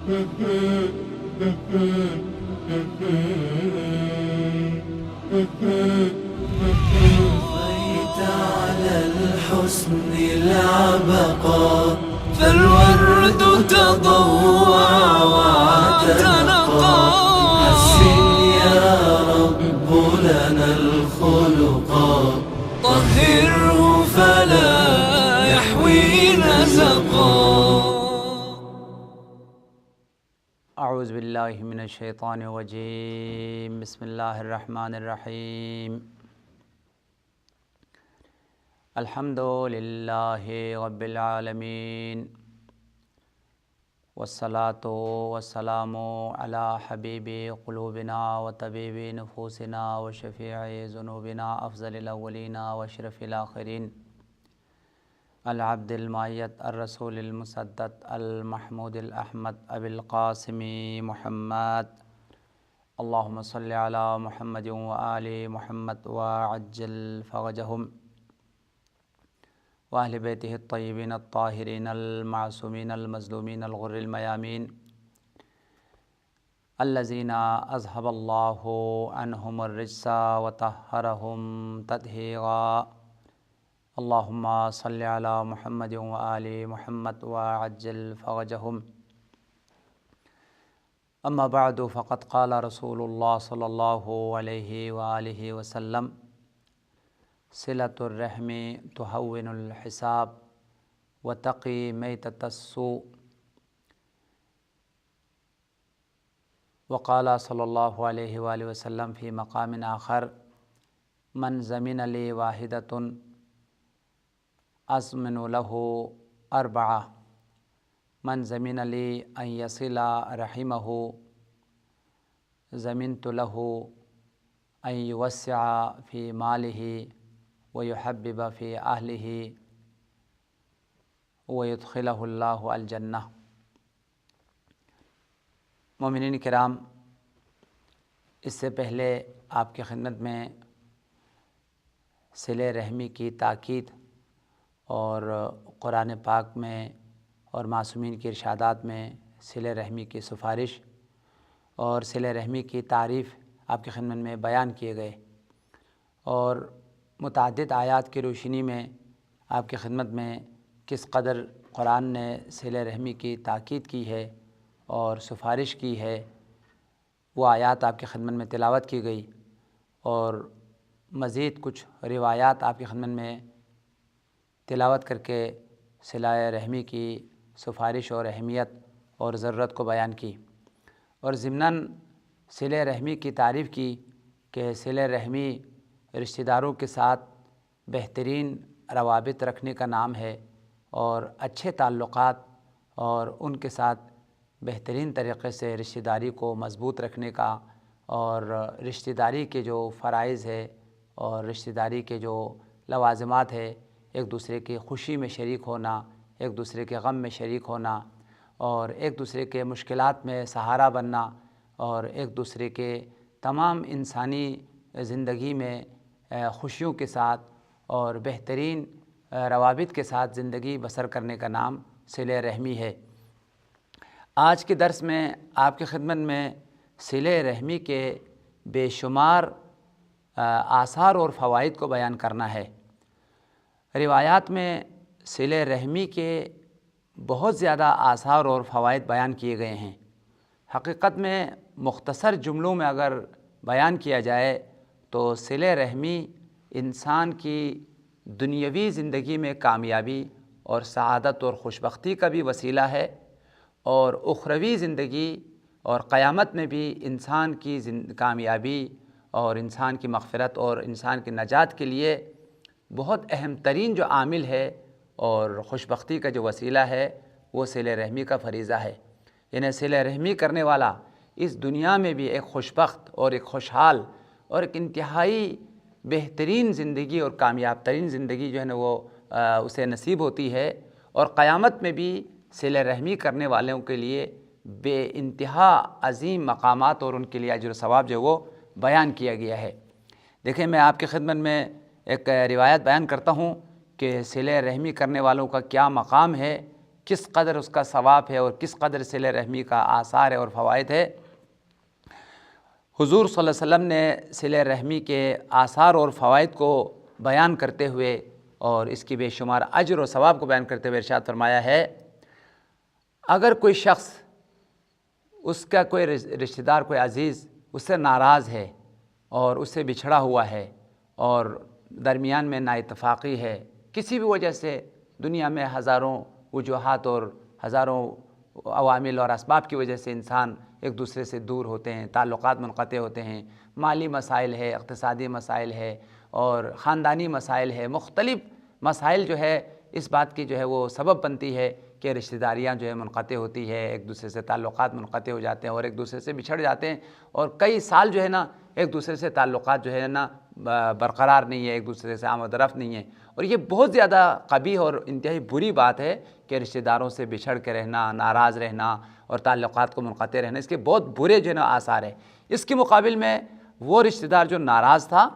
طفيت على الحسن العبقى فالورد تضوع واعتنقا حسن يا رب لنا الخلقا طهره فلا يحوي نزقا. اعوذ باللہ من الشیطان الرجیم. بسم اللہ الرحمن الرحیم. الحمد للہ رب العالمین والصلاة والسلام علی حبیب قلوبنا وطبیب نفوسنا وشفیع ذنوبنا افضل الاولین واشرف الآخرین العبد المعیت الرسول المسدد المحمود الاحمد ابی القاسم محمد. اللہم صلی علی محمد وآل محمد وعجل فرجہم واہل بیتہ الطیبین الطاہرین المعصومین المظلومین الغر المیامین الذین اذہب اللہ عنہم الرجس وطہرہم تطہیرا. اللہم صلی علی محمد وآل محمد وعجل فرجہم. اما بعد فقد قال رسول اللہ صلی اللہ علیہ وآلہ وسلم صلۃ الرحم تہون الحساب وتقی میتۃ السوء. وقال صلی اللہ علیہ وآلہ وسلم فی مقام آخر من ضمن لی واحدۃ أضمن له أربعة من ضمن لي أن يصل رحمه ضمنت له أن يوسع في ماله ويحبب في أهله ويدخله الله الجنة. مومنین کرام، اس سے پہلے آپ کی خدمت میں صلہ رحمی کی تاکید اور قرآن پاک میں اور معصومین کی ارشادات میں صلہ رحمی کی سفارش اور صلہ رحمی کی تعریف آپ کی خدمت میں بیان کیے گئے، اور متعدد آیات کی روشنی میں آپ کی خدمت میں کس قدر قرآن نے صلہ رحمی کی تاکید کی ہے اور سفارش کی ہے، وہ آیات آپ کی خدمت میں تلاوت کی گئی، اور مزید کچھ روایات آپ کی خدمت میں تلاوت کر کے صلہ رحمی کی سفارش اور اہمیت اور ضرورت کو بیان کی، اور ضمناً صلہ رحمی کی تعریف کی کہ صلہ رحمی رشتہ داروں کے ساتھ بہترین روابط رکھنے کا نام ہے، اور اچھے تعلقات اور ان کے ساتھ بہترین طریقے سے رشتہ داری کو مضبوط رکھنے کا، اور رشتہ داری کے جو فرائض ہے اور رشتہ داری کے جو لوازمات ہے، ایک دوسرے کی خوشی میں شریک ہونا، ایک دوسرے کے غم میں شریک ہونا، اور ایک دوسرے کے مشکلات میں سہارا بننا، اور ایک دوسرے کے تمام انسانی زندگی میں خوشیوں کے ساتھ اور بہترین روابط کے ساتھ زندگی بسر کرنے کا نام صلہ رحمی ہے. آج کے درس میں آپ کی خدمت میں صلہ رحمی کے بے شمار آثار اور فوائد کو بیان کرنا ہے. روایات میں صلہ رحمی کے بہت زیادہ آثار اور فوائد بیان کیے گئے ہیں. حقیقت میں مختصر جملوں میں اگر بیان کیا جائے تو صلہ رحمی انسان کی دنیاوی زندگی میں کامیابی اور سعادت اور خوشبختی کا بھی وسیلہ ہے، اور اخروی زندگی اور قیامت میں بھی انسان کی کامیابی اور انسان کی مغفرت اور انسان کی نجات کے لیے بہت اہم ترین جو عامل ہے اور خوشبختی کا جو وسیلہ ہے وہ صلہ رحمی کا فریضہ ہے. یعنی صلہ رحمی کرنے والا اس دنیا میں بھی ایک خوشبخت اور ایک خوشحال اور ایک انتہائی بہترین زندگی اور کامیاب ترین زندگی جو ہے نا وہ اسے نصیب ہوتی ہے، اور قیامت میں بھی صلہ رحمی کرنے والوں کے لیے بے انتہا عظیم مقامات اور ان کے لیے اجر و ثواب جو وہ بیان کیا گیا ہے. دیکھیں، میں آپ کی خدمت میں ایک روایت بیان کرتا ہوں کہ صلہ رحمی کرنے والوں کا کیا مقام ہے، کس قدر اس کا ثواب ہے اور کس قدر صلہ رحمی کا آثار ہے اور فوائد ہے۔ حضور صلی اللہ علیہ وسلم نے صلہ رحمی کے آثار اور فوائد کو بیان کرتے ہوئے اور اس کی بے شمار اجر و ثواب کو بیان کرتے ہوئے ارشاد فرمایا ہے، اگر کوئی شخص، اس کا کوئی رشتہ دار، کوئی عزیز اس سے ناراض ہے اور اس سے بچھڑا ہوا ہے اور درمیان میں نا اتفاقی ہے، کسی بھی وجہ سے، دنیا میں ہزاروں وجوہات اور ہزاروں عوامل اور اسباب کی وجہ سے انسان ایک دوسرے سے دور ہوتے ہیں، تعلقات منقطع ہوتے ہیں، مالی مسائل ہے، اقتصادی مسائل ہے اور خاندانی مسائل ہے، مختلف مسائل جو ہے اس بات کی جو ہے وہ سبب بنتی ہے کہ رشتہ داریاں جو ہے منقطع ہوتی ہے، ایک دوسرے سے تعلقات منقطع ہو جاتے ہیں اور ایک دوسرے سے بچھڑ جاتے ہیں، اور کئی سال جو ہے نا ایک دوسرے سے تعلقات جو ہے نا برقرار نہیں ہے، ایک دوسرے سے آمد و رفت نہیں ہے۔ اور یہ بہت زیادہ قبیح اور انتہائی بری بات ہے کہ رشتہ داروں سے بچھڑ کے رہنا، ناراض رہنا اور تعلقات کو منقطع رہنا، اس کے بہت برے جو ہے نا آثار ہیں۔ اس کے مقابل میں وہ رشتہ دار جو ناراض تھا،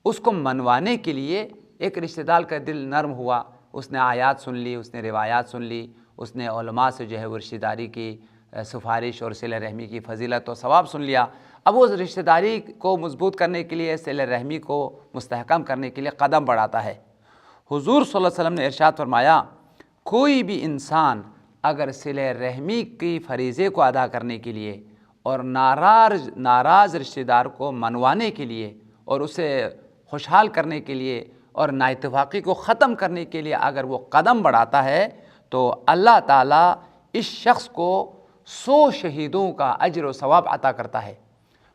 اس کو منوانے کے لیے ایک رشتہ دار کا دل نرم ہوا، اس نے آیات سن لی، اس نے روایات سن لی، اس نے علماء سے جو ہے وہ رشتہ داری کی سفارش اور صلہ رحمی کی فضیلت و ثواب سن لیا۔ اب وہ رشتہ داری کو مضبوط کرنے کے لیے، صلہ رحمی کو مستحکم کرنے کے لیے قدم بڑھاتا ہے۔ حضور صلی اللہ علیہ وسلم نے ارشاد فرمایا، کوئی بھی انسان اگر صلہ رحمی کی فریضے کو ادا کرنے کے لیے اور ناراض رشتہ دار کو منوانے کے لیے اور اسے خوشحال کرنے کے لیے اور نا اتفاقی کو ختم کرنے کے لیے اگر وہ قدم بڑھاتا ہے تو اللہ تعالیٰ اس شخص کو 100 شہیدوں کا اجر و ثواب عطا کرتا ہے۔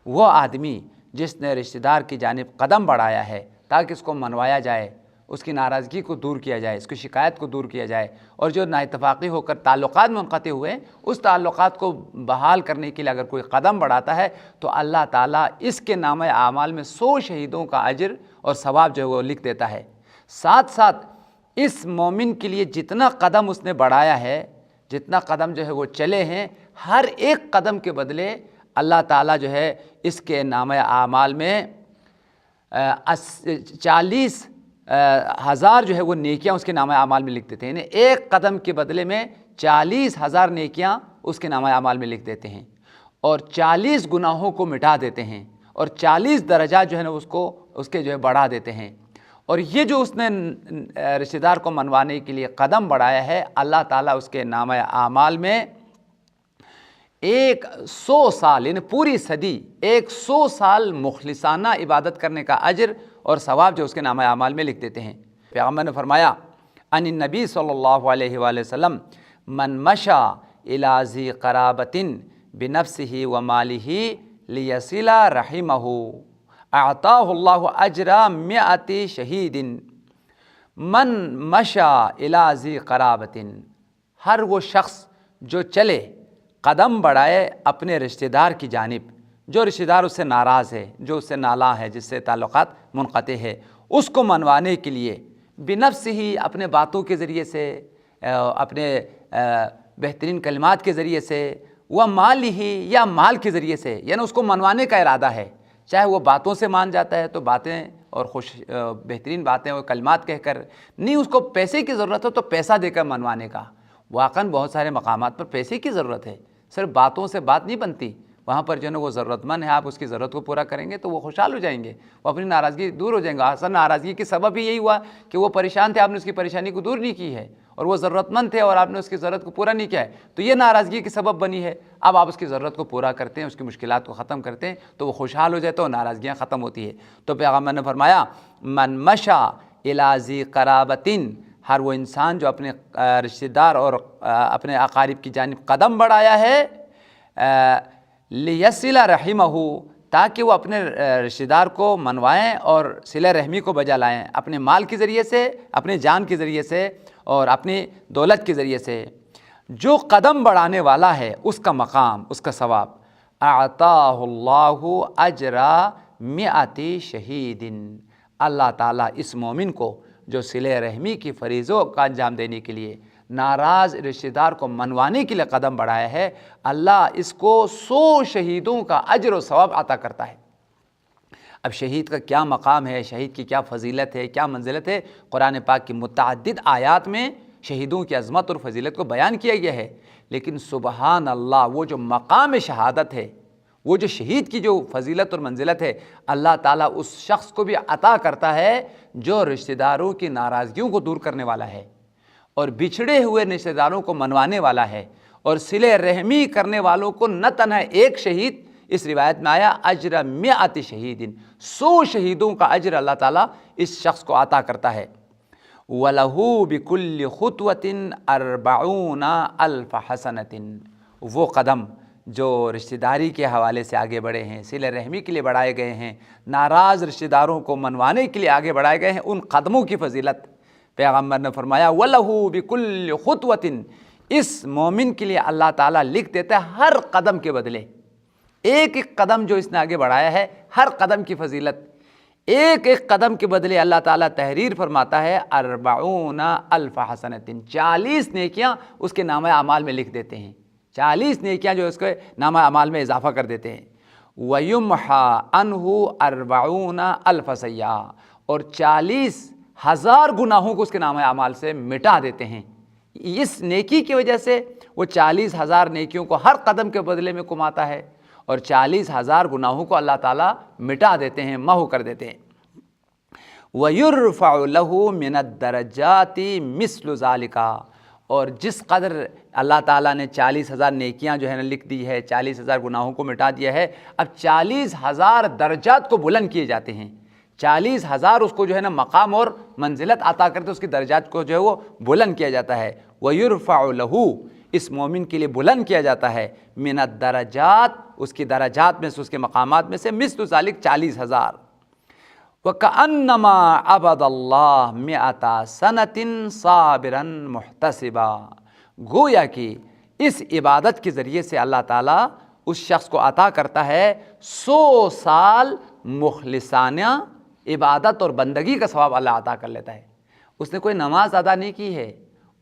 وہ آدمی جس نے رشتہ دار کی جانب قدم بڑھایا ہے تاکہ اس کو منوایا جائے، اس کی ناراضگی کو دور کیا جائے، اس کی شکایت کو دور کیا جائے، اور جو نا اتفاقی ہو کر تعلقات منقطع ہوئے اس تعلقات کو بحال کرنے کے لیے اگر کوئی قدم بڑھاتا ہے تو اللہ تعالیٰ اس کے نامہ اعمال میں 100 شہیدوں کا اجر اور ثواب جو ہے وہ لکھ دیتا ہے۔ ساتھ ساتھ اس مومن کے لیے جتنا قدم اس نے بڑھایا ہے، جتنا قدم جو ہے وہ چلے ہیں، ہر ایک قدم کے بدلے اللہ تعالیٰ جو ہے اس کے نامہ اعمال میں 40,000 جو ہے وہ نیکیاں اس کے نامہ اعمال میں لکھ دیتے ہیں، یعنی ایک قدم کے بدلے میں 40,000 نیکیاں اس کے نامہ اعمال میں لکھ دیتے ہیں، اور 40 گناہوں کو مٹا دیتے ہیں، اور 40 درجات جو ہے نا اس کے جو ہے بڑھا دیتے ہیں۔ اور یہ جو اس نے رشتہ دار کو منوانے کے لیے قدم بڑھایا ہے، اللہ تعالیٰ اس کے نامہ اعمال میں 100 سال یعنی پوری صدی 100 سال مخلصانہ عبادت کرنے کا اجر اور ثواب جو اس کے نامہ اعمال میں لکھ دیتے ہیں۔ پیغمبر نے فرمایا ان النبی صلی اللہ علیہ وآلہ وسلم من مشى الی ذی قرابۃ بنفسہ ومالہ لیصل رحمہ اعطاہ اللہ اجر 100 شہید۔ من مشى الی ذی قرابۃ، ہر وہ شخص جو چلے، قدم بڑھائے اپنے رشتہ دار کی جانب، جو رشتہ دار اس سے ناراض ہے، جو اس سے نالاں ہے، جس سے تعلقات منقطع ہے، اس کو منوانے کے لیے بنفس ہی، اپنے باتوں کے ذریعے سے، اپنے بہترین کلمات کے ذریعے سے، وہ مال ہی یا مال کے ذریعے سے، یعنی اس کو منوانے کا ارادہ ہے، چاہے وہ باتوں سے مان جاتا ہے تو باتیں اور بہترین باتیں اور کلمات کہہ کر، نہیں اس کو پیسے کی ضرورت ہو تو پیسہ دے کر منوانے کا۔ واقعاً بہت سارے مقامات پر پیسے کی ضرورت ہے، صرف باتوں سے بات نہیں بنتی، وہاں پر جو ہے نا وہ ضرورت مند ہے، آپ اس کی ضرورت کو پورا کریں گے تو وہ خوشحال ہو جائیں گے، وہ اپنی ناراضگی دور ہو جائیں گے۔ اصل ناراضگی کی سبب ہی یہی ہوا کہ وہ پریشان تھے، آپ نے اس کی پریشانی کو دور نہیں کی ہے، اور وہ ضرورت مند تھے اور آپ نے اس کی ضرورت کو پورا نہیں کیا ہے، تو یہ ناراضگی کی سبب بنی ہے۔ اب آپ اس کی ضرورت کو پورا کرتے ہیں، اس کی مشکلات کو ختم کرتے ہیں تو وہ خوشحال ہو جائے تو ناراضگیاں ختم ہوتی ہے۔ تو پیغمبر نے فرمایا من مشى الی ذی قرابۃ، ہر وہ انسان جو اپنے رشتہ دار اور اپنے اقارب کی جانب قدم بڑھایا ہے لیصل رحمہ، تاکہ وہ اپنے رشتہ دار کو منوائیں اور صلہ رحمی کو بجا لائیں، اپنے مال کے ذریعے سے، اپنے جان کے ذریعے سے اور اپنی دولت کے ذریعے سے، جو قدم بڑھانے والا ہے اس کا مقام، اس کا ثواب اعطاہ اللہ اجر 100 شہید، اللہ تعالیٰ اس مومن کو جو صلہ رحمی کی فریضوں کا انجام دینے کے لیے، ناراض رشتہ دار کو منوانے کے لیے قدم بڑھایا ہے، اللہ اس کو 100 شہیدوں کا اجر و ثواب عطا کرتا ہے۔ اب شہید کا کیا مقام ہے، شہید کی کیا فضیلت ہے، کیا منزلت ہے، قرآن پاک کی متعدد آیات میں شہیدوں کی عظمت اور فضیلت کو بیان کیا گیا ہے، لیکن سبحان اللہ وہ جو مقام شہادت ہے، وہ جو شہید کی جو فضیلت اور منزلت ہے، اللہ تعالیٰ اس شخص کو بھی عطا کرتا ہے جو رشتہ داروں کی ناراضگیوں کو دور کرنے والا ہے اور بچھڑے ہوئے رشتہ داروں کو منوانے والا ہے اور صلہ رحمی کرنے والوں کو نہ تنہا ایک شہید، اس روایت میں آیا اجر 100 شہید، 100 شہیدوں کا اجر اللہ تعالیٰ اس شخص کو عطا کرتا ہے۔ وَلَهُ بِكُلِّ خُطْوَةٍ 40,000 حسنة، وہ قدم جو رشتہ داری کے حوالے سے آگے بڑھے ہیں، صلہ رحمی کے لیے بڑھائے گئے ہیں، ناراض رشتہ داروں کو منوانے کے لیے آگے بڑھائے گئے ہیں، ان قدموں کی فضیلت پیغمبر نے فرمایا وَلَهُ بِكُلِّ خُطْوَةٍ، اس مومن کے لیے اللہ تعالیٰ لکھ دیتا ہے ہر قدم کے بدلے، ایک ایک قدم جو اس نے آگے بڑھایا ہے، ہر قدم کی فضیلت، ایک ایک قدم کے بدلے اللہ تعالیٰ تحریر فرماتا ہے 40,000 حسنة، 40 نیکیاں اس کے نامہ اعمال میں لکھ دیتے ہیں، 40 نیکیاں جو اس کے نامہ اعمال میں اضافہ کر دیتے ہیں۔ وَيُمْحَى عَنْهُ 40,000 سیئۃ، اور 40,000 گناہوں کو اس کے نامہ اعمال سے مٹا دیتے ہیں۔ اس نیکی کی وجہ سے وہ 40,000 نیکیوں کو ہر قدم کے بدلے میں کماتا ہے اور 40,000 گناہوں کو اللہ تعالیٰ مٹا دیتے ہیں، محو کر دیتے ہیں۔ وَيُرْفَعُ لَهُ مِنَ الدَّرَجَاتِ مِثْلُ ذَلِكَ، اور جس قدر اللہ تعالیٰ نے 40,000 نیکیاں جو ہے نا لکھ دی ہے، 40,000 گناہوں کو مٹا دیا ہے، اب 40,000 درجات کو بلند کیے جاتے ہیں، 40,000 اس کو جو ہے نا مقام اور منزلت عطا کرتے، اس کی درجات کو جو ہے وہ بلند کیا جاتا ہے۔ وَيُرْفَعُ لَهُ، اس مومن کے لیے بلند کیا جاتا ہے، من الدرجات، اس کی درجات میں سے، اس کے مقامات میں سے، مثل ذالک 40,000۔ وَكَأَنَّمَا عَبَدَ اللَّهَ 100 سَنَةٍ صَابِرًا مُحْتَسِبًا، گویا کہ اس عبادت کے ذریعے سے اللہ تعالیٰ اس شخص کو عطا کرتا ہے 100 سال مخلصانہ عبادت اور بندگی کا ثواب اللہ عطا کر لیتا ہے۔ اس نے کوئی نماز ادا نہیں کی ہے،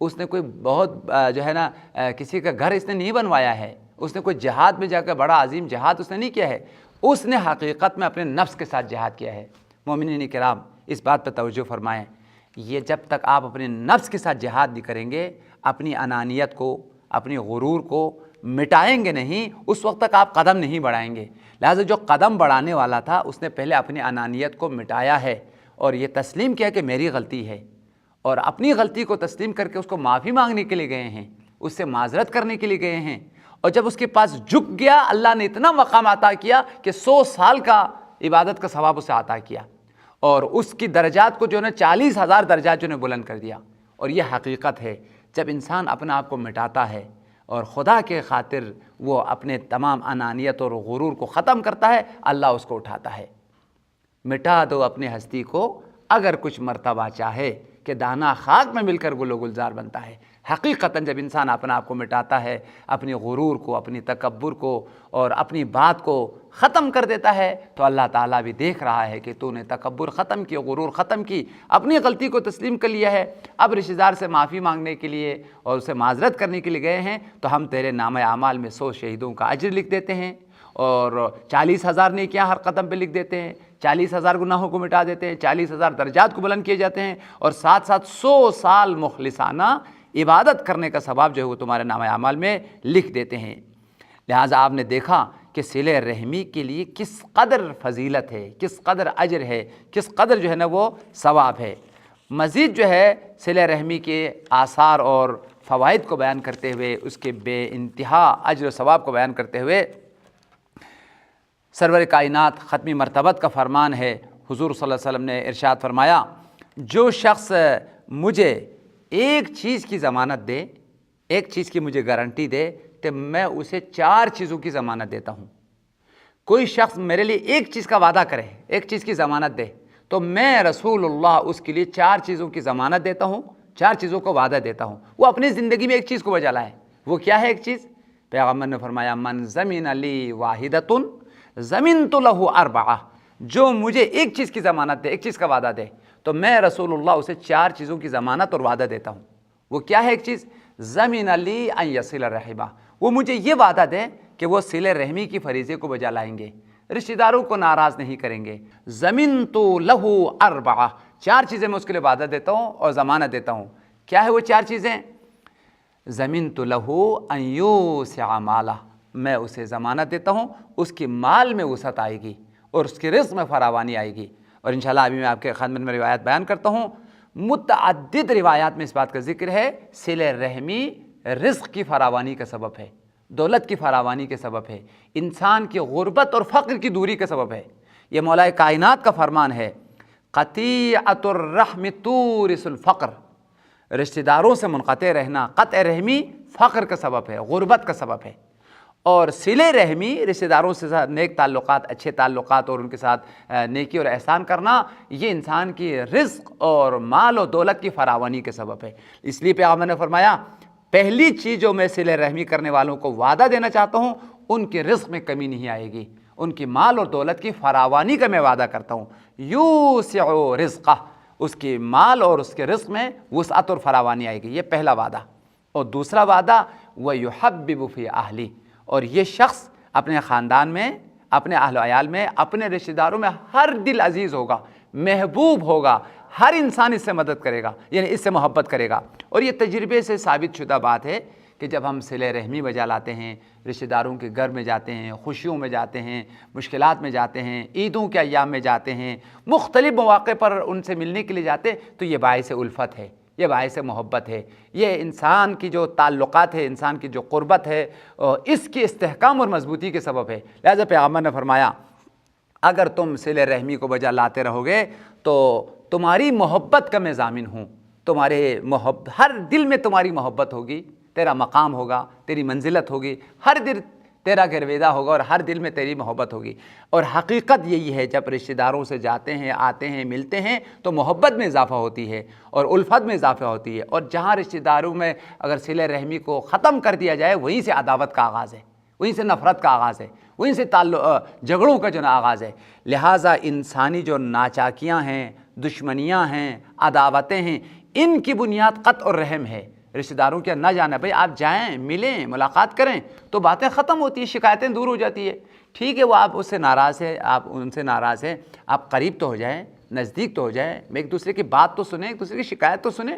اس نے کوئی بہت جو ہے نا کسی کا گھر اس نے نہیں بنوایا ہے، اس نے کوئی جہاد میں جا کر بڑا عظیم جہاد اس نے نہیں کیا ہے، اس نے حقیقت میں اپنے نفس کے ساتھ جہاد کیا ہے۔ مومنین کرام اس بات پر توجہ فرمائیں، یہ جب تک آپ اپنے نفس کے ساتھ جہاد نہیں کریں گے، اپنی انانیت کو، اپنی غرور کو مٹائیں گے نہیں، اس وقت تک آپ قدم نہیں بڑھائیں گے۔ لہٰذا جو قدم بڑھانے والا تھا اس نے پہلے اپنی انانیت کو مٹایا ہے اور یہ تسلیم کیا کہ میری غلطی ہے، اور اپنی غلطی کو تسلیم کر کے اس کو معافی مانگنے کے لیے گئے ہیں، اس سے معذرت کرنے کے لیے گئے ہیں، اور جب اس کے پاس جھک گیا، اللہ نے اتنا مقام عطا کیا کہ 100 سال کا عبادت کا ثواب اسے عطا کیا، اور اس کی درجات کو جو ہے نا 40,000 درجات جو نے بلند کر دیا۔ اور یہ حقیقت ہے، جب انسان اپنے آپ کو مٹاتا ہے اور خدا کے خاطر وہ اپنے تمام انانیت اور غرور کو ختم کرتا ہے، اللہ اس کو اٹھاتا ہے۔ مٹا دو اپنی ہستی کو اگر کچھ مرتبہ چاہے، کہ دانا خاک میں مل کر گل و گلزار بنتا ہے۔ حقیقتاً جب انسان اپنا آپ کو مٹاتا ہے، اپنی غرور کو، اپنی تکبر کو اور اپنی بات کو ختم کر دیتا ہے، تو اللہ تعالیٰ بھی دیکھ رہا ہے کہ تو نے تکبر ختم کی، غرور ختم کی، اپنی غلطی کو تسلیم کر لیا ہے، اب رشتہ دار سے معافی مانگنے کے لیے اور اسے معذرت کرنے کے لیے گئے ہیں، تو ہم تیرے نامہ اعمال میں 100 شہیدوں کا اجر لکھ دیتے ہیں اور 40,000 نیکیاں ہر قدم پہ لکھ دیتے ہیں، 40,000 گناہوں کو مٹا دیتے ہیں، 40,000 درجات کو بلند کیے جاتے ہیں، اور ساتھ ساتھ 100 سال مخلصانہ عبادت کرنے کا ثواب جو ہے وہ تمہارے نامہ اعمال میں لکھ دیتے ہیں۔ لہٰذا آپ نے دیکھا کہ صلہ رحمی کے لیے کس قدر فضیلت ہے، کس قدر اجر ہے، کس قدر جو ہے نا وہ ثواب ہے۔ مزید جو ہے صلہ رحمی کے آثار اور فوائد کو بیان کرتے ہوئے، اس کے بے انتہا اجر و ثواب کو بیان کرتے ہوئے، سرور کائنات ختمی مرتبت کا فرمان ہے، حضور صلی اللہ علیہ وسلم نے ارشاد فرمایا، جو شخص مجھے ایک چیز کی ضمانت دے، ایک چیز کی مجھے گارنٹی دے، تو میں اسے 4 چیزوں کی ضمانت دیتا ہوں۔ کوئی شخص میرے لیے ایک چیز کا وعدہ کرے، ایک چیز کی ضمانت دے، تو میں رسول اللہ اس کے لیے 4 چیزوں کی ضمانت دیتا ہوں، 4 چیزوں کو وعدہ دیتا ہوں۔ وہ اپنی زندگی میں ایک چیز کو بجا لائے۔ وہ کیا ہے ایک چیز؟ پیغمبر نے فرمایا، من ضمن لی واحدۃ ضمنت لہ 4، جو مجھے ایک چیز کی ضمانت دے، ایک چیز کا وعدہ دے، تو میں رسول اللہ اسے 4 چیزوں کی ضمانت اور وعدہ دیتا ہوں۔ وہ کیا ہے ایک چیز؟ ضمن لی ان یصل الرحمہ، وہ مجھے یہ وعدہ دے کہ وہ صلہ رحمی کی فریضے کو بجا لائیں گے، رشتہ داروں کو ناراض نہیں کریں گے۔ ضمنت لہ 4، 4 چیزیں میں اس کے لیے وعدہ دیتا ہوں اور ضمانت دیتا ہوں۔ کیا ہے وہ 4 چیزیں؟ ضمنت لہو ان یوسع مالہ، میں اسے ضمانت دیتا ہوں اس کی مال میں وسعت آئے گی اور اس کے رزق میں فراوانی آئے گی۔ اور انشاءاللہ ابھی میں آپ کے خدمت میں روایات بیان کرتا ہوں، متعدد روایات میں اس بات کا ذکر ہے صلہ رحمی رزق کی فراوانی کا سبب ہے، دولت کی فراوانی کے سبب ہے، انسان کی غربت اور فقر کی دوری کا سبب ہے۔ یہ مولا کائنات کا فرمان ہے، قطیعۃ الرحم تورث الفقر، رشتہ داروں سے منقطع رہنا، قطع رحمی فقر کا سبب ہے، غربت کا سبب ہے۔ اور صلہ رحمی رشتہ داروں سے نیک تعلقات، اچھے تعلقات اور ان کے ساتھ نیکی اور احسان کرنا، یہ انسان کی رزق اور مال و دولت کی فراوانی کے سبب ہے۔ اس لیے پیغمبر نے فرمایا پہلی چیز جو میں صلہ رحمی کرنے والوں کو وعدہ دینا چاہتا ہوں، ان کے رزق میں کمی نہیں آئے گی، ان کی مال اور دولت کی فراوانی کا میں وعدہ کرتا ہوں۔ یوسع رزقہ، اس کی مال اور اس کے رزق میں وسعت اور فراوانی آئے گی، یہ پہلا وعدہ۔ اور دوسرا وعدہ وَيُحَبِّبُ فِي أَهْلِهِ، اور یہ شخص اپنے خاندان میں، اپنے اہل و عیال میں، اپنے رشتہ داروں میں ہر دل عزیز ہوگا، محبوب ہوگا، ہر انسان اس سے مدد کرے گا، یعنی اس سے محبت کرے گا۔ اور یہ تجربے سے ثابت شدہ بات ہے کہ جب ہم صلہ رحمی بجا لاتے ہیں، رشتہ داروں کے گھر میں جاتے ہیں، خوشیوں میں جاتے ہیں، مشکلات میں جاتے ہیں، عیدوں کے ایام میں جاتے ہیں، مختلف مواقع پر ان سے ملنے کے لیے جاتے ہیں، تو یہ باعث الفت ہے، یہ باعث محبت ہے، یہ انسان کی جو تعلقات ہے، انسان کی جو قربت ہے، اس کی استحکام اور مضبوطی کے سبب ہے۔ لہذا پیغمبر نے فرمایا اگر تم صلہ رحمی کو بجا لاتے رہو گے تو تمہاری محبت کا میں ضامن ہوں، تمہارے ہر دل میں تمہاری محبت ہوگی، تیرا مقام ہوگا، تیری منزلت ہوگی، ہر دل تیرا گرویدہ ہوگا اور ہر دل میں تیری محبت ہوگی۔ اور حقیقت یہی ہے، جب رشتہ داروں سے جاتے ہیں، آتے ہیں، ملتے ہیں تو محبت میں اضافہ ہوتی ہے اور الفت میں اضافہ ہوتی ہے۔ اور جہاں رشتہ داروں میں اگر صلہ رحمی کو ختم کر دیا جائے، وہیں سے عداوت کا آغاز ہے، وہیں سے نفرت کا آغاز ہے، وہیں سے جھگڑوں کا جو آغاز ہے۔ لہٰذا انسانی جو ناچاکیاں ہیں، دشمنیاں ہیں، عداوتیں ہیں، ان کی بنیاد قطع اور رحم ہے۔ رشتہ داروں کیا نہ جانا، بھائی آپ جائیں، ملیں، ملاقات کریں تو باتیں ختم ہوتی ہیں، شکایتیں دور ہو جاتی ہے۔ ٹھیک ہے، وہ آپ اس سے ناراض ہے، آپ ان سے ناراض ہیں، آپ قریب تو ہو جائیں، نزدیک تو ہو جائیں، ایک دوسرے کی بات تو سنیں، ایک دوسرے کی شکایت تو سنیں۔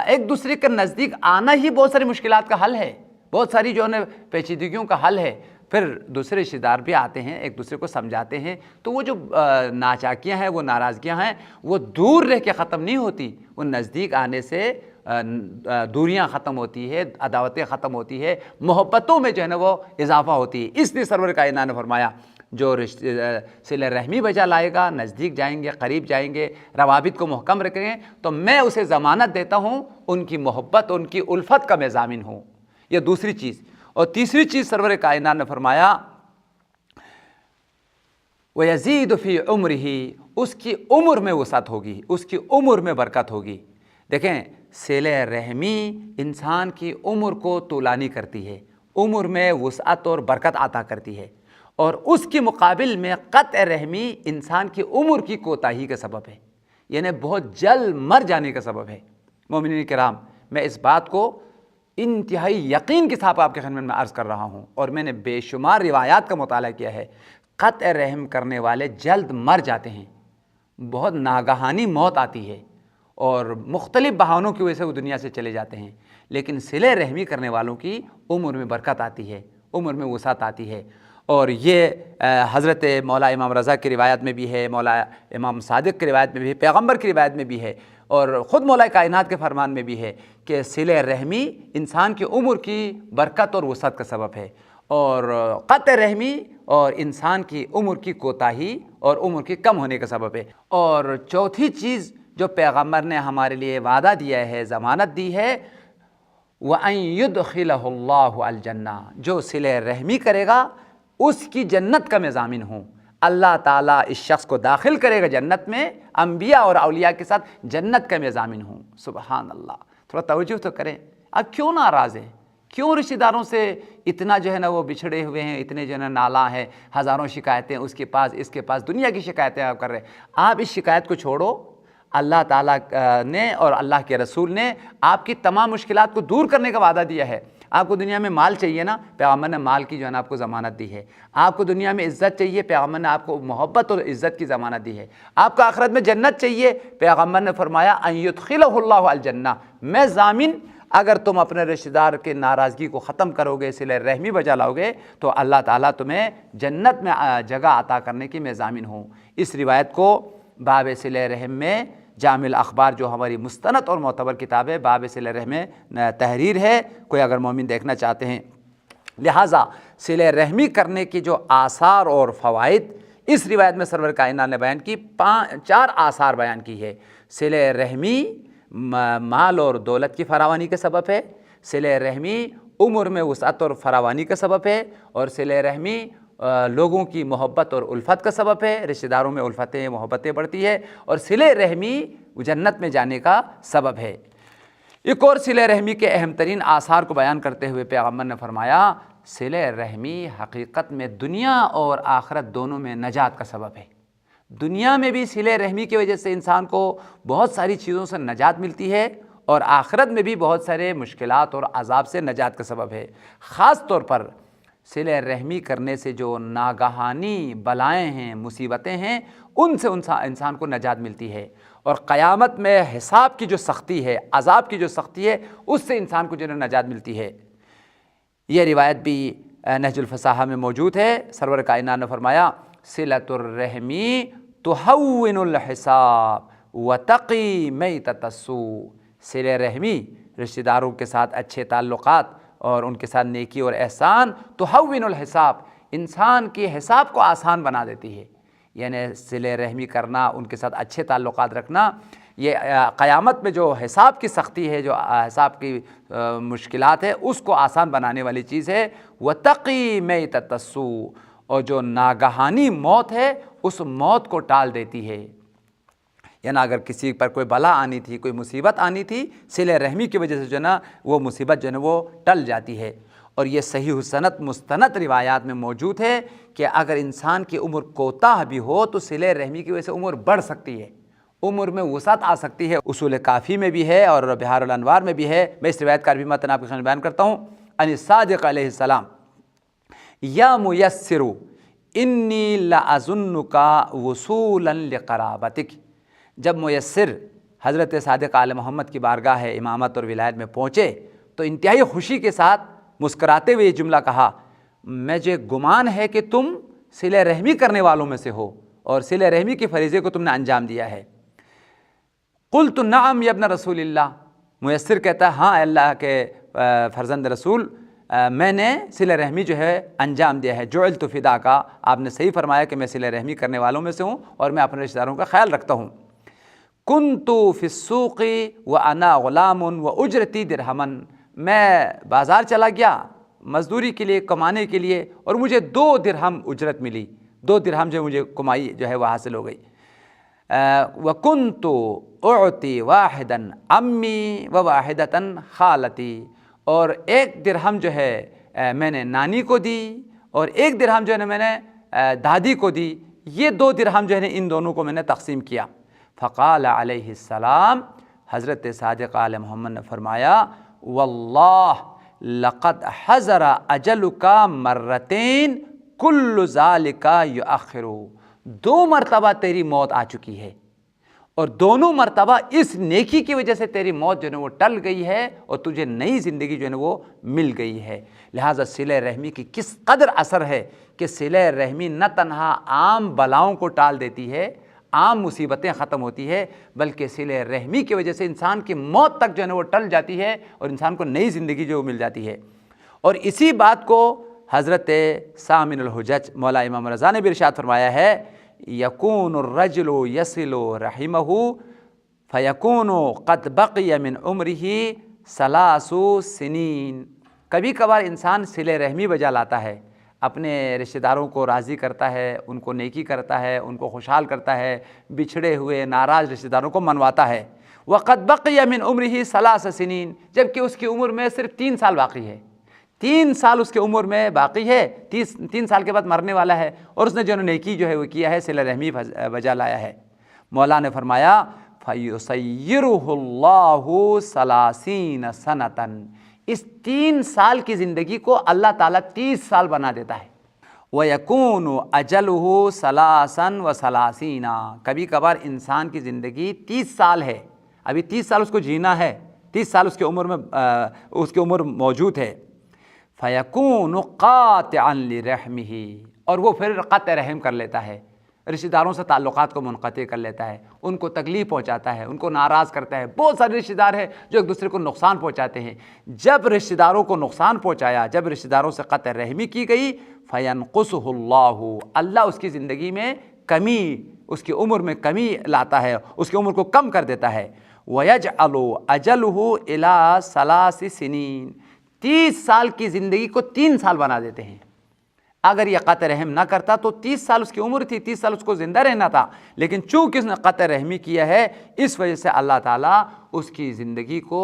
ایک دوسرے کے نزدیک آنا ہی بہت ساری مشکلات کا حل ہے، بہت ساری جو ہے پیچیدگیوں کا حل ہے۔ پھر دوسرے رشتہ دار بھی آتے ہیں، ایک دوسرے کو سمجھاتے ہیں، تو وہ جو ناچاکیاں ہیں، وہ ناراضگیاں ہیں، وہ دور رہ کے ختم نہیں ہوتی، وہ نزدیک آنے سے دوریاں ختم ہوتی ہے، عداوتیں ختم ہوتی ہے، محبتوں میں جو ہے نا وہ اضافہ ہوتی ہے۔ اس لیے سرور کائنات نے فرمایا جو صلہ رحمی بجا لائے گا، نزدیک جائیں گے، قریب جائیں گے، روابط کو محکم رکھیں گے، تو میں اسے ضمانت دیتا ہوں ان کی محبت، ان کی الفت کا میں ضامن ہوں۔ یہ دوسری چیز۔ اور تیسری چیز سرور کائنات نے فرمایا وَيَزِيدُ فِي عُمْرِهِ، اس کی عمر میں وسعت ہوگی، اس کی عمر میں برکت ہوگی۔ دیکھیں، صلہ رحمی انسان کی عمر کو طولانی کرتی ہے، عمر میں وسعت اور برکت عطا کرتی ہے، اور اس کے مقابل میں قطع رحمی انسان کی عمر کی کوتاہی کا سبب ہے، یعنی بہت جلد مر جانے کا سبب ہے۔ مومنین کرام، میں اس بات کو انتہائی یقین کے ساتھ آپ کے خدمت میں عرض کر رہا ہوں، اور میں نے بے شمار روایات کا مطالعہ کیا ہے۔ قطع رحم کرنے والے جلد مر جاتے ہیں، بہت ناگہانی موت آتی ہے، اور مختلف بہانوں کی وجہ سے وہ دنیا سے چلے جاتے ہیں۔ لیکن صلہ رحمی کرنے والوں کی عمر میں برکت آتی ہے، عمر میں وسعت آتی ہے۔ اور یہ حضرت مولا امام رضا کی روایت میں بھی ہے، مولا امام صادق کی روایت میں بھی ہے، پیغمبر کی روایت میں بھی ہے، اور خود مولا کائنات کے فرمان میں بھی ہے کہ صلہ رحمی انسان کی عمر کی برکت اور وسعت کا سبب ہے، اور قطع رحمی اور انسان کی عمر کی کوتاہی اور عمر کی کم ہونے کا سبب ہے۔ اور چوتھی چیز جو پیغمبر نے ہمارے لیے وعدہ دیا ہے، ضمانت دی ہے، وَأَن يُدْخِلَهُ اللَّهُ الْجَنَّةَ، جو صلہ رحمی کرے گا اس کی جنت کا میں ضامن ہوں۔ اللہ تعالیٰ اس شخص کو داخل کرے گا جنت میں، انبیاء اور اولیاء کے ساتھ جنت کا میں ضامن ہوں۔ سبحان اللہ، تھوڑا توجہ تو کریں، آپ کیوں ناراض ہیں؟ کیوں رشتہ داروں سے اتنا جو ہے نا وہ بچھڑے ہوئے ہیں، اتنے جو ہے نا نالاں ہیں، ہزاروں شکایتیں اس کے پاس، اس کے پاس، دنیا کی شکایتیں آپ کر رہے ہیں؟ آپ اس شکایت کو چھوڑو، اللہ تعالیٰ نے اور اللہ کے رسول نے آپ کی تمام مشکلات کو دور کرنے کا وعدہ دیا ہے۔ آپ کو دنیا میں مال چاہیے نا، پیغمبر نے مال کی جو ہے نا آپ کو ضمانت دی ہے۔ آپ کو دنیا میں عزت چاہیے، پیغمبر نے آپ کو محبت اور عزت کی ضمانت دی ہے۔ آپ کو آخرت میں جنت چاہیے، پیغمبر نے فرمایا ان یدخلہ اللہ الجنہ، میں ضامن اگر تم اپنے رشتہ دار کے ناراضگی کو ختم کرو گے، صلہ رحمی بجا لاؤ گے، تو اللہ تعالیٰ تمہیں جنت میں جگہ عطا کرنے کی میں ضامن ہوں۔ اس روایت کو باب صلہ رحم میں جامع الاخبار جو ہماری مستند اور معتبر کتاب ہے، باب صلہ رحم میں تحریر ہے، کوئی اگر مومن دیکھنا چاہتے ہیں۔ لہٰذا صلہ رحمی کرنے کی جو آثار اور فوائد اس روایت میں سرور کائنات نے بیان کی، 4 آثار بیان کی ہے۔ صلہ رحمی مال اور دولت کی فراوانی کا سبب ہے، صلہ رحمی عمر میں وسعت اور فراوانی کا سبب ہے، اور صلہ رحمی لوگوں کی محبت اور الفت کا سبب ہے، رشتہ داروں میں الفتیں محبتیں بڑھتی ہے، اور صلہ رحمی جنت میں جانے کا سبب ہے۔ ایک اور صلہ رحمی کے اہم ترین آثار کو بیان کرتے ہوئے پیغمبر نے فرمایا صلہ رحمی حقیقت میں دنیا اور آخرت دونوں میں نجات کا سبب ہے۔ دنیا میں بھی صلہ رحمی کی وجہ سے انسان کو بہت ساری چیزوں سے نجات ملتی ہے، اور آخرت میں بھی بہت سارے مشکلات اور عذاب سے نجات کا سبب ہے۔ خاص طور پر صلہ رحمی کرنے سے جو ناگہانی بلائیں ہیں، مصیبتیں ہیں، ان سے انسان کو نجات ملتی ہے، اور قیامت میں حساب کی جو سختی ہے، عذاب کی جو سختی ہے، اس سے انسان کو جو نجات ملتی ہے۔ یہ روایت بھی نہج الفصاحہ میں موجود ہے۔ سرور کائنات نے فرمایا صلۃ الرحمی تہون الحساب وتقی میتۃ السوء، صلہ رحمی رشتہ داروں کے ساتھ اچھے تعلقات اور ان کے ساتھ نیکی اور احسان تہون الحساب، انسان کے حساب کو آسان بنا دیتی ہے۔ یعنی صلہ رحمی کرنا، ان کے ساتھ اچھے تعلقات رکھنا، یہ قیامت میں جو حساب کی سختی ہے، جو حساب کی مشکلات ہے، اس کو آسان بنانے والی چیز ہے۔ وتقی میتۃ السوء، اور جو ناگہانی موت ہے اس موت کو ٹال دیتی ہے۔ یعنی اگر کسی پر کوئی بلا آنی تھی، کوئی مصیبت آنی تھی، صلہ رحمی کی وجہ سے جو ہے نا وہ مصیبت جو ہے نا وہ ٹل جاتی ہے۔ اور یہ صحیح سند مستند روایات میں موجود ہے کہ اگر انسان کی عمر کوتاہ بھی ہو تو صلہ رحمی کی وجہ سے عمر بڑھ سکتی ہے، عمر میں وسعت آ سکتی ہے۔ اصول کافی میں بھی ہے اور بہار الانوار میں بھی ہے۔ میں اس روایت کا عربی متن آپ کے سامنے بیان کرتا ہوں۔ ان الصادق علیہ السلام یا میسر انی لاظنک وصولا لقرابتک، جب میسر حضرت صادق آل محمد کی بارگاہ امامت اور ولایت میں پہنچے تو انتہائی خوشی کے ساتھ مسکراتے ہوئے یہ جملہ کہا، مجھے گمان ہے کہ تم صلہ رحمی کرنے والوں میں سے ہو اور صلہ رحمی کے فریضے کو تم نے انجام دیا ہے۔ قلت نعم یا ابن رسول اللہ، میسر کہتا ہے ہاں اللہ کے فرزند رسول، میں نے صلہ رحمی جو ہے انجام دیا ہے۔ جعلت فداک، آپ نے صحیح فرمایا کہ میں صلہ رحمی کرنے والوں میں سے ہوں اور میں اپنے رشتہ داروں کا خیال رکھتا ہوں۔ کنت فی السوق وانا غلام واجرتی درہما، میں بازار چلا گیا مزدوری کے لیے، کمانے کے لیے، اور مجھے 2 درہم اجرت ملی، 2 درہم جو مجھے کمائی جو ہے وہ حاصل ہو گئی۔ وکنت اعطی واحدا امی وواحدۃ خالتی، اور 1 درہم جو ہے میں نے نانی کو دی اور 1 درہم جو ہے میں نے دادی کو دی، یہ 2 درہم جو ہے ان دونوں کو میں نے تقسیم کیا۔ فقال علیہ السلام، حضرت صادق آل محمد نے فرمایا واللہ لقد حضر اجلک مرتین کل ذالک یؤخر، 2 مرتبہ تیری موت آ چکی ہے، اور دونوں مرتبہ اس نیکی کی وجہ سے تیری موت جو ہے وہ ٹل گئی ہے اور تجھے نئی زندگی جو ہے وہ مل گئی ہے۔ لہٰذا صلہ رحمی کی کس قدر اثر ہے کہ صلہ رحمی نہ تنہا عام بلاؤں کو ٹال دیتی ہے، عام مصیبتیں ختم ہوتی ہے، بلکہ صلہ رحمی کی وجہ سے انسان کی موت تک جو ہے وہ ٹل جاتی ہے اور انسان کو نئی زندگی جو مل جاتی ہے۔ اور اسی بات کو حضرت سامن الحجج مولا امام رضا نے بھی ارشاد فرمایا ہے، یکون الرجل یصل رحمہ فیکون قد بقی من عمرہ 3 سنین، کبھی کبھار انسان صلہ رحمی بجا لاتا ہے، اپنے رشتہ داروں کو راضی کرتا ہے، ان کو نیکی کرتا ہے، ان کو خوشحال کرتا ہے، بچھڑے ہوئے ناراض رشتہ داروں کو منواتا ہے۔ وقد بقی من عمرہ 3 سنین، جبکہ اس کی عمر میں صرف 3 سال باقی ہے، 3 سال اس کی عمر میں باقی ہے، 3 سال کے بعد مرنے والا ہے، اور اس نے جو نیکی جو ہے وہ کیا ہے، صلہ رحمی بجا لایا ہے۔ مولا نے فرمایا فَيُسَيِّرُهُ اللَّهُ 30 سَنَةً، اس 3 سال کی زندگی کو اللہ تعالیٰ 30 سال بنا دیتا ہے۔ وَيَكُونُ أَجَلُهُ ثَلَاثًا وَثَلَاثِينَ، کبھی کبھار انسان کی زندگی 30 سال ہے، ابھی 30 سال اس کو جینا ہے، 30 سال اس کی عمر موجود ہے۔ فَيَكُونُ قَاطِعًا لِرَحْمِهِ، اور وہ پھر قطع رحم کر لیتا ہے، رشتہ داروں سے تعلقات کو منقطع کر لیتا ہے، ان کو تکلیف پہنچاتا ہے، ان کو ناراض کرتا ہے۔ بہت سارے رشتہ دار ہیں جو ایک دوسرے کو نقصان پہنچاتے ہیں۔ جب رشتہ داروں کو نقصان پہنچایا، جب رشتہ داروں سے قطع رحمی کی گئی، فَيَنْقُصُهُ اللَّهُ، اللہ اس کی زندگی میں کمی، اس کی عمر میں کمی لاتا ہے، اس کی عمر کو کم کر دیتا ہے۔ وَيَجْعَلُ أَجَلُهُ إِلَىٰ 3 سِنِينَ، 30 سال کی زندگی کو 3 سال بنا دیتے ہیں۔ اگر یہ قطع رحم نہ کرتا تو 30 سال اس کی عمر تھی، 30 سال اس کو زندہ رہنا تھا، لیکن چونکہ اس نے قطع رحمی کیا ہے، اس وجہ سے اللہ تعالیٰ اس کی زندگی کو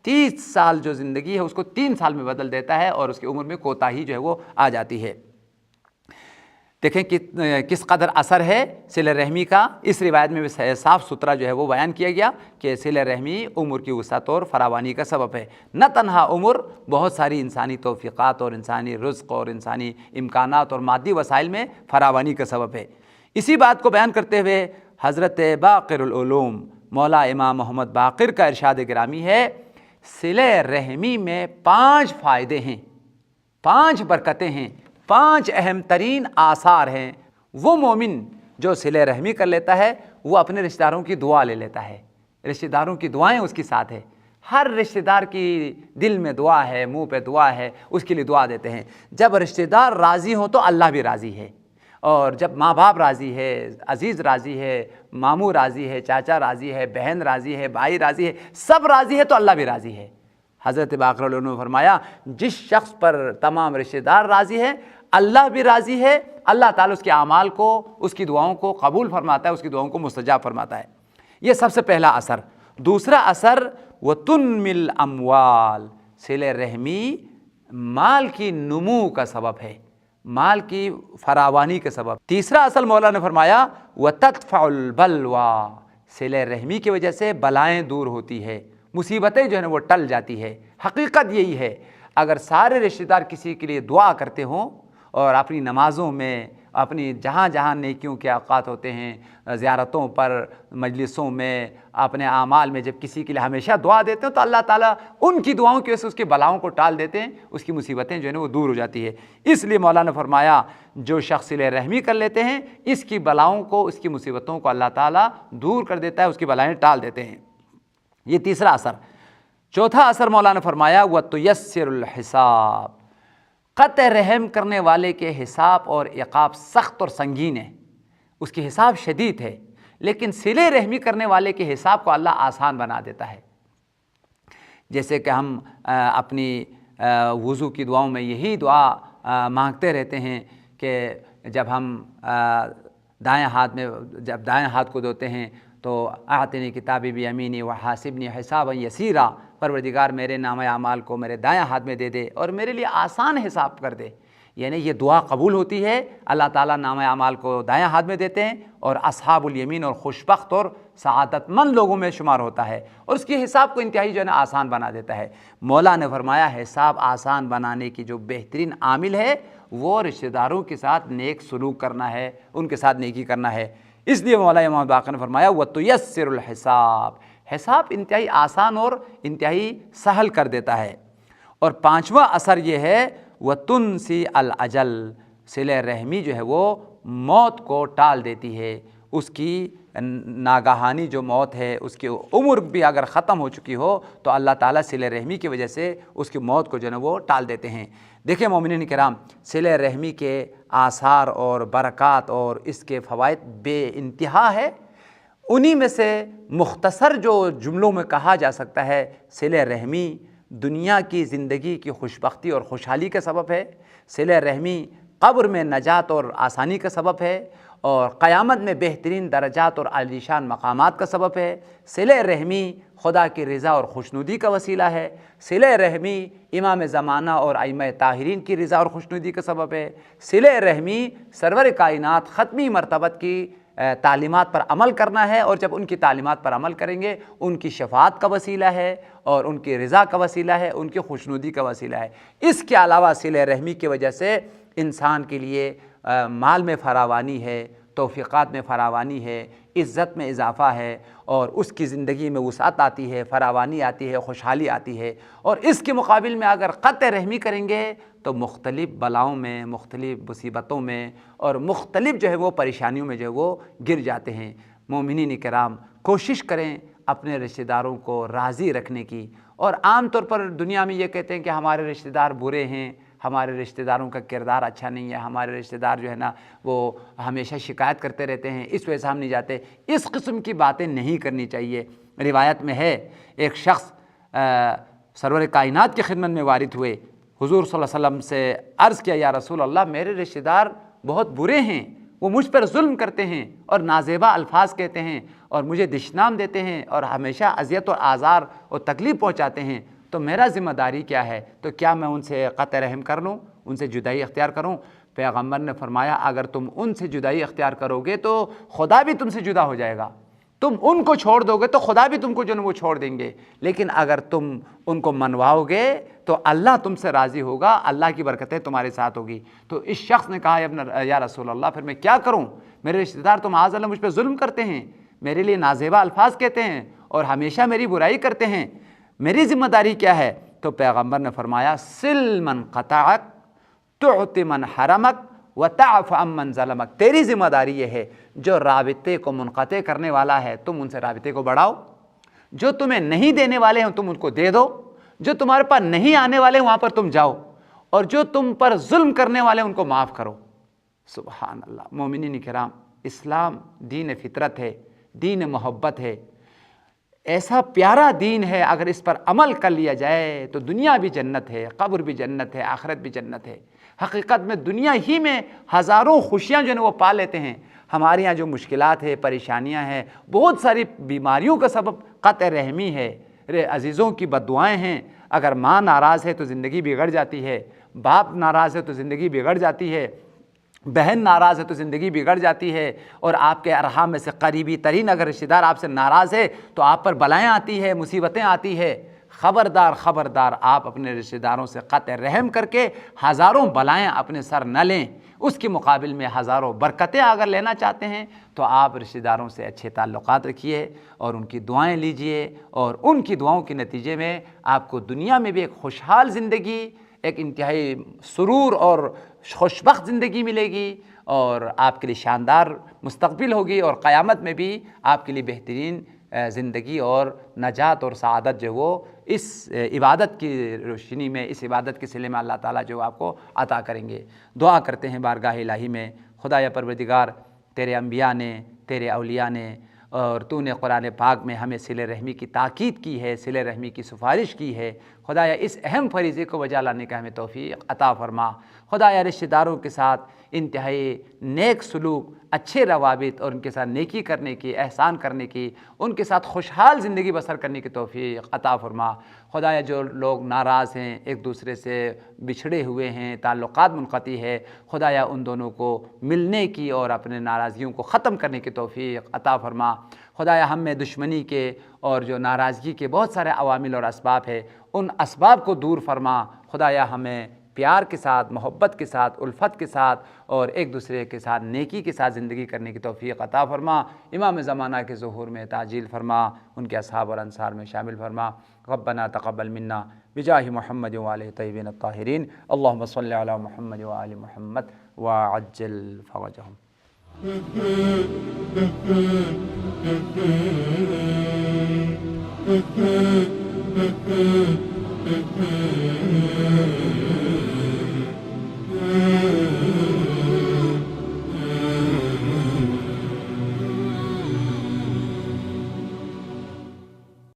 30 سال جو زندگی ہے اس کو 3 سال میں بدل دیتا ہے، اور اس کی عمر میں کوتاہی جو ہے وہ آ جاتی ہے۔ دیکھیں کہ کس قدر اثر ہے صلہ رحمی کا۔ اس روایت میں بھی صاف ستھرا جو ہے وہ بیان کیا گیا کہ صلہ رحمی عمر کی وسعت اور فراوانی کا سبب ہے۔ نہ تنہا عمر، بہت ساری انسانی توفیقات اور انسانی رزق اور انسانی امکانات اور مادی وسائل میں فراوانی کا سبب ہے۔ اسی بات کو بیان کرتے ہوئے حضرت باقر العلوم مولا امام محمد باقر کا ارشاد گرامی ہے، صلہ رحمی میں 5 فائدے ہیں، 5 برکتیں ہیں، 5 اہم ترین آثار ہیں۔ وہ مومن جو صلہ رحمی کر لیتا ہے وہ اپنے رشتہ داروں کی دعا لے لیتا ہے، رشتہ داروں کی دعائیں اس کے ساتھ ہے۔ ہر رشتہ دار کی دل میں دعا ہے، منہ پہ دعا ہے، اس کے لیے دعا دیتے ہیں۔ جب رشتہ دار راضی ہوں تو اللہ بھی راضی ہے، اور جب ماں باپ راضی ہے، عزیز راضی ہے، ماموں راضی ہے، چاچا راضی ہے، بہن راضی ہے، بھائی راضی ہے، سب راضی ہے تو اللہ بھی راضی ہے۔ حضرت باقر علیہ نے فرمایا، جس شخص پر تمام رشتہ دار راضی ہے، اللہ بھی راضی ہے، اللہ تعالیٰ اس کے اعمال کو، اس کی دعاؤں کو قبول فرماتا ہے، اس کی دعاؤں کو مستجاب فرماتا ہے۔ یہ سب سے پہلا اثر۔ دوسرا اثر، وَتُنْمِي الْأَمْوَالِ، صلہ رحمی مال کی نمو کا سبب ہے، مال کی فراوانی کا سبب۔ تیسرا اصل مولا نے فرمایا، وَتَدْفَعُ الْبَلْوَىٰ، صلہ رحمی کی وجہ سے بلائیں دور ہوتی ہے، مصیبتیں جو ہیں وہ ٹل جاتی ہے۔ حقیقت یہی ہے، اگر سارے رشتہ دار کسی کے لیے دعا کرتے ہوں، اور اپنی نمازوں میں، اپنی جہاں جہاں نیکیوں کے اوقات ہوتے ہیں، زیارتوں پر، مجلسوں میں، اپنے اعمال میں جب کسی کے لیے ہمیشہ دعا دیتے ہیں تو اللہ تعالیٰ ان کی دعاؤں کی وجہ سے اس کے بلاؤں کو ٹال دیتے ہیں، اس کی مصیبتیں جو ہیں وہ دور ہو جاتی ہے۔ اس لیے مولانا نے فرمایا، جو شخص صلہ رحمی کر لیتے ہیں، اس کی بلاؤں کو، اس کی مصیبتوں کو اللہ تعالیٰ دور کر دیتا ہے، اس کی بلائیں ٹال دیتے ہیں۔ یہ تیسرا اثر۔ چوتھا اثر مولانا نے فرمایا، وَتُيَسِّرُ الْحِسَابَ، قطع رحم کرنے والے کے حساب اور عقاب سخت اور سنگین ہے، اس کی حساب شدید ہے، لیکن صلہ رحمی کرنے والے کے حساب کو اللہ آسان بنا دیتا ہے۔ جیسے کہ ہم اپنی وضو کی دعاؤں میں یہی دعا مانگتے رہتے ہیں کہ جب ہم دائیں ہاتھ کو دھوتے ہیں تو اعطنی کتابی بیمینی وحاسبنی حسابا یسیرا، پروردگار میرے نامہ اعمال کو میرے دائیں ہاتھ میں دے دے اور میرے لیے آسان حساب کر دے۔ یعنی یہ دعا قبول ہوتی ہے، اللہ تعالیٰ نامہ اعمال کو دائیں ہاتھ میں دیتے ہیں، اور اصحاب الیمین اور خوشبخت اور سعادت مند لوگوں میں شمار ہوتا ہے، اور اس کی حساب کو انتہائی جو ہے نا آسان بنا دیتا ہے۔ مولا نے فرمایا، حساب آسان بنانے کی جو بہترین عامل ہے وہ رشتہ داروں کے ساتھ نیک سلوک کرنا ہے، ان کے ساتھ نیکی کرنا ہے۔ اس لیے مولا امام باقر نے فرمایا، وَتُيَسِّرُ الْحِسَابَ، حساب انتہائی آسان اور انتہائی سہل کر دیتا ہے۔ اور پانچواں اثر یہ ہے، وَتُنْسِي الْأَجَلَ، صلہ رحمی جو ہے وہ موت کو ٹال دیتی ہے، اس کی ناگہانی جو موت ہے، اس کی عمر بھی اگر ختم ہو چکی ہو تو اللہ تعالیٰ صلہ رحمی کی وجہ سے اس کی موت کو جو ہے وہ ٹال دیتے ہیں۔ دیکھیں مومنین کرام، صلہ رحمی کے آثار اور برکات اور اس کے فوائد بے انتہا ہے۔ انہی میں سے مختصر جو جملوں میں کہا جا سکتا ہے، صلہ رحمی دنیا کی زندگی کی خوشبختی اور خوشحالی کا سبب ہے، صلہ رحمی قبر میں نجات اور آسانی کا سبب ہے، اور قیامت میں بہترین درجات اور عالیشان مقامات کا سبب ہے، صلہ رحمی خدا کی رضا اور خوشنودی کا وسیلہ ہے، صلہ رحمی امام زمانہ اور ائمہ طاہرین کی رضا اور خوشنودی کا سبب ہے، صلہ رحمی سرور کائنات ختمی مرتبت کی تعلیمات پر عمل کرنا ہے، اور جب ان کی تعلیمات پر عمل کریں گے ان کی شفاعت کا وسیلہ ہے اور ان کی رضا کا وسیلہ ہے، ان کی خوشنودی کا وسیلہ ہے۔ اس کے علاوہ صلہ رحمی کی وجہ سے انسان کے لیے مال میں فراوانی ہے، توفیقات میں فراوانی ہے، عزت میں اضافہ ہے، اور اس کی زندگی میں وسعت آتی ہے، فراوانی آتی ہے، خوشحالی آتی ہے۔ اور اس کے مقابل میں اگر قطع رحمی کریں گے تو مختلف بلاؤں میں، مختلف مصیبتوں میں اور مختلف جو ہے وہ پریشانیوں میں جو ہے وہ گر جاتے ہیں۔ مومنین کرام کوشش کریں اپنے رشتہ داروں کو راضی رکھنے کی، اور عام طور پر دنیا میں یہ کہتے ہیں کہ ہمارے رشتہ دار برے ہیں، ہمارے رشتہ داروں کا کردار اچھا نہیں ہے، ہمارے رشتہ دار جو ہے نا وہ ہمیشہ شکایت کرتے رہتے ہیں، اس وجہ سے ہم نہیں جاتے۔ اس قسم کی باتیں نہیں کرنی چاہیے۔ روایت میں ہے ایک شخص سرور کائنات کی خدمت میں وارد ہوئے، حضور صلی اللہ علیہ وسلم سے عرض کیا یا رسول اللہ میرے رشتہ دار بہت برے ہیں، وہ مجھ پر ظلم کرتے ہیں اور نازیبا الفاظ کہتے ہیں اور مجھے دشنام دیتے ہیں اور ہمیشہ اذیت اور آزار اور تکلیف پہنچاتے ہیں، تو میرا ذمہ داری کیا ہے؟ تو کیا میں ان سے قطع رحم کر لوں، ان سے جدائی اختیار کروں؟ پیغمبر نے فرمایا اگر تم ان سے جدائی اختیار کرو گے تو خدا بھی تم سے جدا ہو جائے گا، تم ان کو چھوڑ دو گے تو خدا بھی تم کو جو وہ چھوڑ دیں گے، لیکن اگر تم ان کو منواؤ گے تو اللہ تم سے راضی ہوگا، اللہ کی برکتیں تمہارے ساتھ ہوگی۔ تو اس شخص نے کہا یا رسول اللہ پھر میں کیا کروں؟ میرے رشتہ دار تو معاذ اللہ مجھ پہ ظلم کرتے ہیں، میرے لیے نازیبا الفاظ کہتے ہیں اور ہمیشہ میری برائی کرتے ہیں، میری ذمہ داری کیا ہے؟ تو پیغمبر نے فرمایا سل من قطعک تعط من حرمک وتعف عن من ظلمک، تیری ذمہ داری یہ ہے جو رابطے کو منقطع کرنے والا ہے تم ان سے رابطے کو بڑھاؤ، جو تمہیں نہیں دینے والے ہیں تم ان کو دے دو، جو تمہارے پاس نہیں آنے والے ہیں وہاں پر تم جاؤ، اور جو تم پر ظلم کرنے والے ہیں ان کو معاف کرو۔ سبحان اللہ۔ مومنین کرام اسلام دین فطرت ہے، دین محبت ہے، ایسا پیارا دین ہے، اگر اس پر عمل کر لیا جائے تو دنیا بھی جنت ہے، قبر بھی جنت ہے، آخرت بھی جنت ہے۔ حقیقت میں دنیا ہی میں ہزاروں خوشیاں جو ہیں وہ پا لیتے ہیں۔ ہمارے یہاں جو مشکلات ہے، پریشانیاں ہیں، بہت ساری بیماریوں کا سبب قطع رحمی ہے، عزیزوں کی بددعائیں ہیں۔ اگر ماں ناراض ہے تو زندگی بگڑ جاتی ہے، باپ ناراض ہے تو زندگی بگڑ جاتی ہے، بہن ناراض ہے تو زندگی بگڑ جاتی ہے، اور آپ کے ارحام میں سے قریبی ترین اگر رشتہ دار آپ سے ناراض ہے تو آپ پر بلائیں آتی ہے، مصیبتیں آتی ہے۔ خبردار خبردار، آپ اپنے رشتہ داروں سے قطع رحم کر کے ہزاروں بلائیں اپنے سر نہ لیں، اس کے مقابل میں ہزاروں برکتیں اگر لینا چاہتے ہیں تو آپ رشتہ داروں سے اچھے تعلقات رکھیے اور ان کی دعائیں لیجئے، اور ان کی دعاؤں کے نتیجے میں آپ کو دنیا میں بھی ایک خوشحال زندگی، ایک انتہائی سرور اور خوشبخت زندگی ملے گی، اور آپ کے لیے شاندار مستقبل ہوگی، اور قیامت میں بھی آپ کے لیے بہترین زندگی اور نجات اور سعادت جو وہ اس عبادت کی روشنی میں، اس عبادت کے صلے میں اللہ تعالیٰ جو آپ کو عطا کریں گے۔ دعا کرتے ہیں بارگاہ الہی میں، خدا یا پروردگار تیرے انبیاء نے، تیرے اولیاء نے، اور تو نے قرآن پاک میں ہمیں صلہ رحمی کی تاکید کی ہے، صلہ رحمی کی سفارش کی ہے۔ خدایا اس اہم فریضے کو بجا لانے کا ہمیں توفیق عطا فرما۔ خدایا رشتہ داروں کے ساتھ انتہائی نیک سلوک، اچھے روابط اور ان کے ساتھ نیکی کرنے کی، احسان کرنے کی، ان کے ساتھ خوشحال زندگی بسر کرنے کی توفیق عطا فرما۔ خدایا جو لوگ ناراض ہیں، ایک دوسرے سے بچھڑے ہوئے ہیں، تعلقات منقطع ہے، خدایا ان دونوں کو ملنے کی اور اپنے ناراضگیوں کو ختم کرنے کی توفیق عطا فرما۔ خدایا ہم میں دشمنی کے اور جو ناراضگی کے بہت سارے عوامل اور اسباب ہے، ان اسباب کو دور فرما۔ خدایا ہمیں پیار کے ساتھ، محبت کے ساتھ، الفت کے ساتھ اور ایک دوسرے کے ساتھ نیکی کے ساتھ زندگی کرنے کی توفیق عطا فرما۔ امام زمانہ کے ظہور میں تعجیل فرما، ان کے اصحاب اور انصار میں شامل فرما۔ ربنا تقبل منا بجاہ محمد وآلہ طیبین الطاہرین، اللہم صلی علی محمد وآل محمد وعجل فرجہم۔